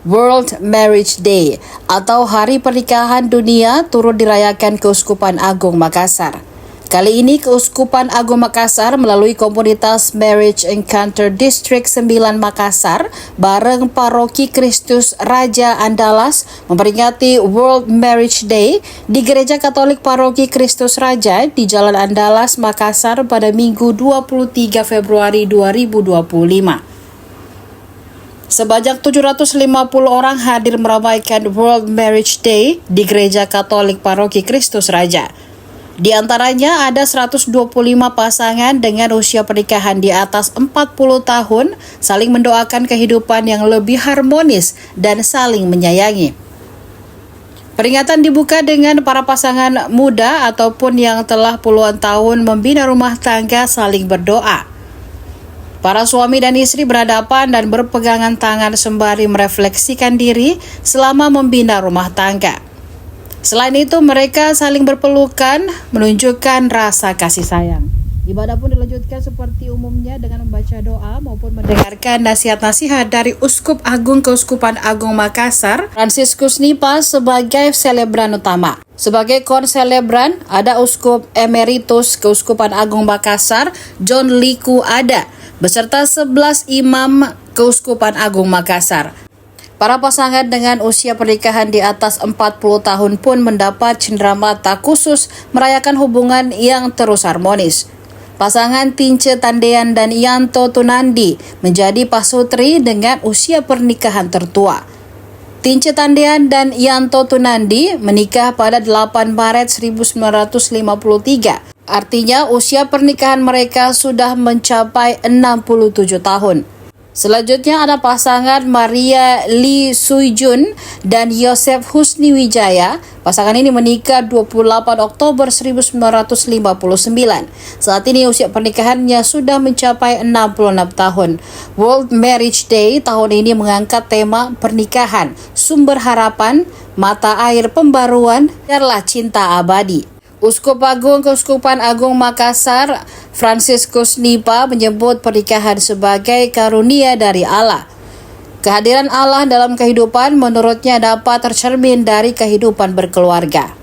World Marriage Day atau Hari Pernikahan Dunia turut dirayakan Keuskupan Agung Makassar. Kali ini Keuskupan Agung Makassar melalui komunitas Marriage Encounter District 9 Makassar bareng Paroki Kristus Raja Andalas memperingati World Marriage Day di Gereja Katolik Paroki Kristus Raja di Jalan Andalas, Makassar pada Minggu 23 Februari 2025. Sebanyak 750 orang hadir meramaikan World Marriage Day di Gereja Katolik Paroki Kristus Raja. Di antaranya ada 125 pasangan dengan usia pernikahan di atas 40 tahun saling mendoakan kehidupan yang lebih harmonis dan saling menyayangi. Peringatan dibuka dengan para pasangan muda ataupun yang telah puluhan tahun membina rumah tangga saling berdoa. Para suami dan istri berhadapan dan berpegangan tangan sembari merefleksikan diri selama membina rumah tangga. Selain itu, mereka saling berpelukan, menunjukkan rasa kasih sayang. Ibadah pun dilanjutkan seperti umumnya dengan membaca doa maupun mendengarkan nasihat-nasihat dari Uskup Agung Keuskupan Agung Makassar, Fransiskus Nipa sebagai selebran utama. Sebagai konselebran, ada Uskup Emeritus Keuskupan Agung Makassar, John Liku Ada, beserta 11 imam Keuskupan Agung Makassar. Para pasangan dengan usia pernikahan di atas 40 tahun pun mendapat cenderamata khusus merayakan hubungan yang terus harmonis. Pasangan Tince Tandean dan Yanto Tunandi menjadi pasutri dengan usia pernikahan tertua. Tince Tandean dan Yanto Tunandi menikah pada 8 Maret 1953. Artinya usia pernikahan mereka sudah mencapai 67 tahun. Selanjutnya ada pasangan Maria Lee Sujun dan Yosef Husni Wijaya. Pasangan ini menikah 28 Oktober 1959. Saat ini usia pernikahannya sudah mencapai 66 tahun. World Marriage Day tahun ini mengangkat tema pernikahan, sumber harapan, mata air pembaruan, biarlah cinta abadi. Uskup Agung Keuskupan Agung Makassar, Fransiskus Nipa menyebut pernikahan sebagai karunia dari Allah. Kehadiran Allah dalam kehidupan menurutnya dapat tercermin dari kehidupan berkeluarga.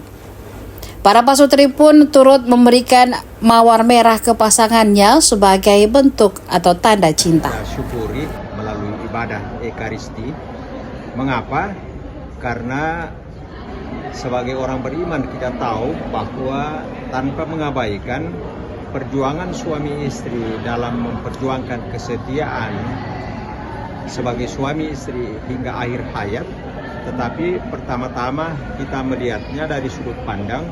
Para pasutri pun turut memberikan mawar merah ke pasangannya sebagai bentuk atau tanda cinta. Syukuri melalui ibadah Ekaristi. Mengapa? Karena sebagai orang beriman kita tahu bahwa tanpa mengabaikan perjuangan suami istri dalam memperjuangkan kesetiaan sebagai suami istri hingga akhir hayat, tetapi pertama-tama kita melihatnya dari sudut pandang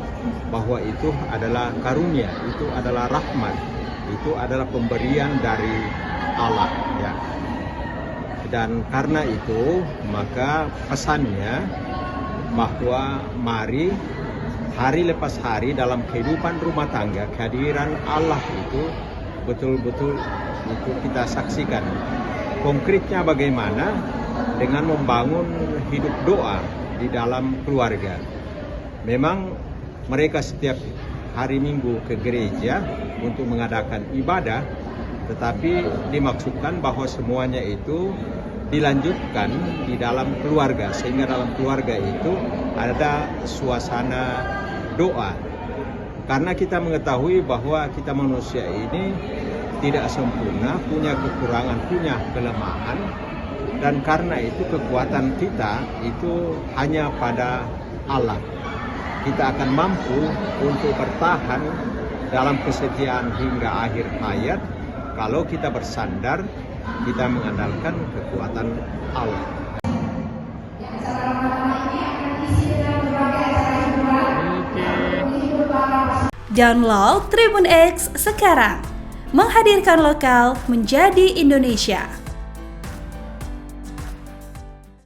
bahwa itu adalah karunia, itu adalah rahmat, itu adalah pemberian dari Allah, ya. Dan karena itu maka pesannya bahwa mari hari lepas hari dalam kehidupan rumah tangga kehadiran Allah itu betul-betul itu kita saksikan. Konkretnya bagaimana? Dengan membangun hidup doa di dalam keluarga. Memang mereka setiap hari Minggu ke gereja untuk mengadakan ibadah, tetapi dimaksudkan bahwa semuanya itu dilanjutkan di dalam keluarga, sehingga dalam keluarga itu ada suasana doa. Karena kita mengetahui bahwa kita manusia ini tidak sempurna, punya kekurangan, punya kelemahan, dan karena itu kekuatan kita itu hanya pada Allah. Kita akan mampu untuk bertahan dalam kesetiaan hingga akhir hayat kalau kita bersandar, kita mengandalkan kekuatan Allah. Download Tribun X sekarang, menghadirkan lokal menjadi Indonesia.